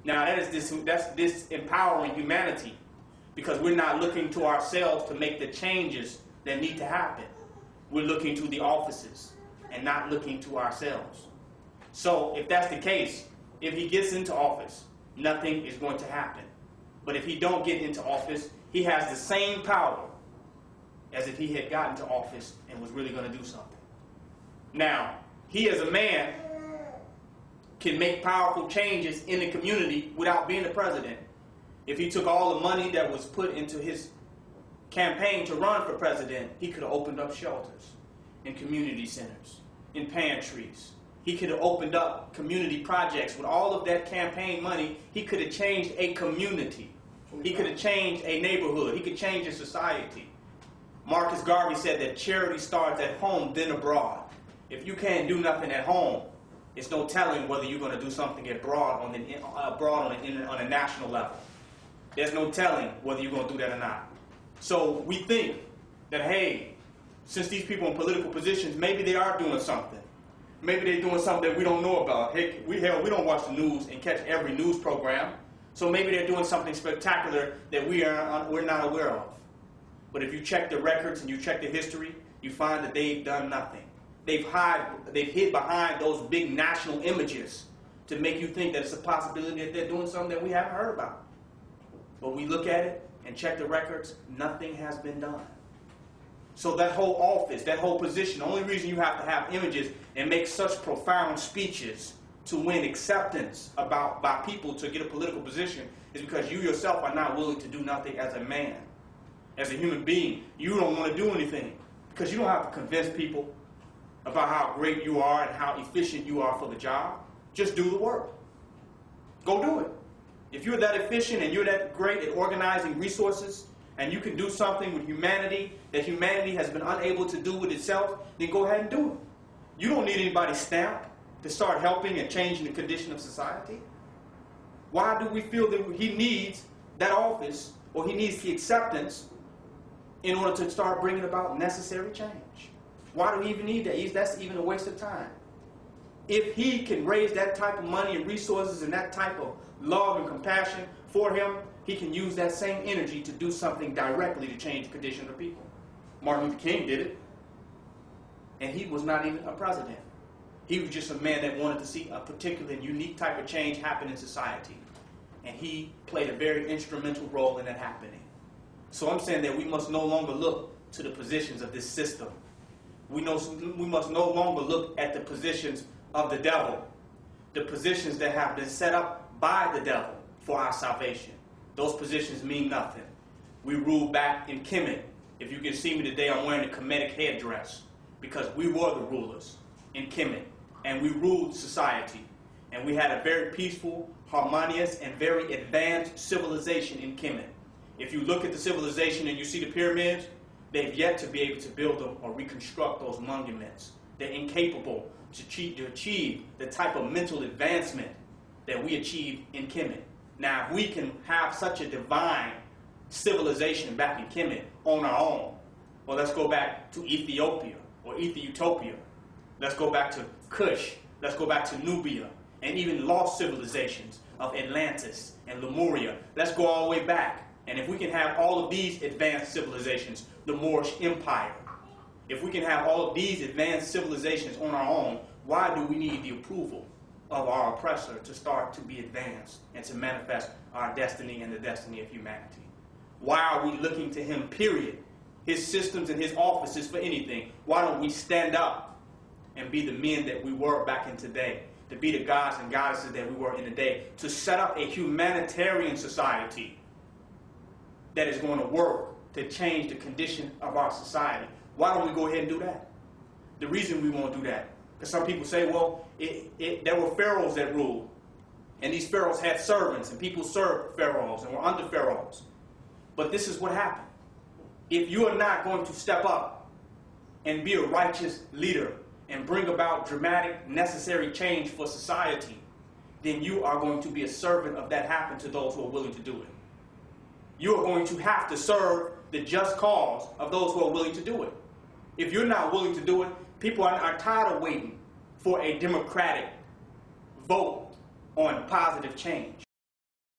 Now that's disempowering humanity, because we're not looking to ourselves to make the changes that need to happen. We're looking to the offices and not looking to ourselves. So if that's the case, if he gets into office, nothing is going to happen. But if he don't get into office, he has the same power as if he had gotten to office and was really going to do something. Now, he as a man can make powerful changes in the community without being the president. If he took all the money that was put into his campaign to run for president, he could have opened up shelters in community centers, in pantries. He could have opened up community projects. With all of that campaign money, he could have changed a community. He could have changed a neighborhood. He could change a society. Marcus Garvey said that charity starts at home, then abroad. If you can't do nothing at home, it's no telling whether you're going to do something abroad on a national level. There's no telling whether you're going to do that or not. So we think that, hey, since these people in political positions, maybe they are doing something. Maybe they're doing something that we don't know about. Hey, we don't watch the news and catch every news program. So maybe they're doing something spectacular that we're not aware of. But if you check the records and you check the history, you find that they've done nothing. They've hid behind those big national images to make you think that it's a possibility that they're doing something that we haven't heard about. But we look at it and check the records, nothing has been done. So that whole office, that whole position, the only reason you have to have images and make such profound speeches to win acceptance by people to get a political position is because you yourself are not willing to do nothing as a man. As a human being, you don't want to do anything because you don't have to convince people about how great you are and how efficient you are for the job. Just do the work. Go do it. If you're that efficient and you're that great at organizing resources and you can do something with humanity that humanity has been unable to do with itself, then go ahead and do it. You don't need anybody's stamp to start helping and changing the condition of society. Why do we feel that he needs that office or he needs the acceptance in order to start bringing about necessary change? Why do we even need that? That's even a waste of time. If he can raise that type of money and resources and that type of love and compassion for him, he can use that same energy to do something directly to change the condition of people. Martin Luther King did it, and he was not even a president. He was just a man that wanted to see a particular and unique type of change happen in society, and he played a very instrumental role in that happening. So I'm saying that we must no longer look to the positions of this system. We must no longer look at the positions of the devil, the positions that have been set up by the devil for our salvation. Those positions mean nothing. We rule back in Kemet. If you can see me today, I'm wearing a Kemetic headdress because we were the rulers in Kemet, and we ruled society. And we had a very peaceful, harmonious, and very advanced civilization in Kemet. If you look at the civilization and you see the pyramids, they've yet to be able to build them or reconstruct those monuments. They're incapable to achieve the type of mental advancement that we achieved in Kemet. Now, if we can have such a divine civilization back in Kemet on our own, well, let's go back to Ethiopia or Ethiopia. Let's go back to Kush. Let's go back to Nubia and even lost civilizations of Atlantis and Lemuria. Let's go all the way back. And if we can have all of these advanced civilizations, the Moorish Empire, if we can have all of these advanced civilizations on our own, why do we need the approval of our oppressor to start to be advanced and to manifest our destiny and the destiny of humanity? Why are we looking to him, period, his systems and his offices for anything? Why don't we stand up and be the men that we were back in today, to be the gods and goddesses that we were in the day, to set up a humanitarian society that is going to work to change the condition of our society? Why don't we go ahead and do that? The reason we won't do that, because some people say, well, there were pharaohs that ruled, and these pharaohs had servants, and people served pharaohs and were under pharaohs. But this is what happened. If you are not going to step up and be a righteous leader and bring about dramatic, necessary change for society, then you are going to be a servant of that happen to those who are willing to do it. You are going to have to serve the just cause of those who are willing to do it. If you're not willing to do it, people are tired of waiting for a democratic vote on positive change.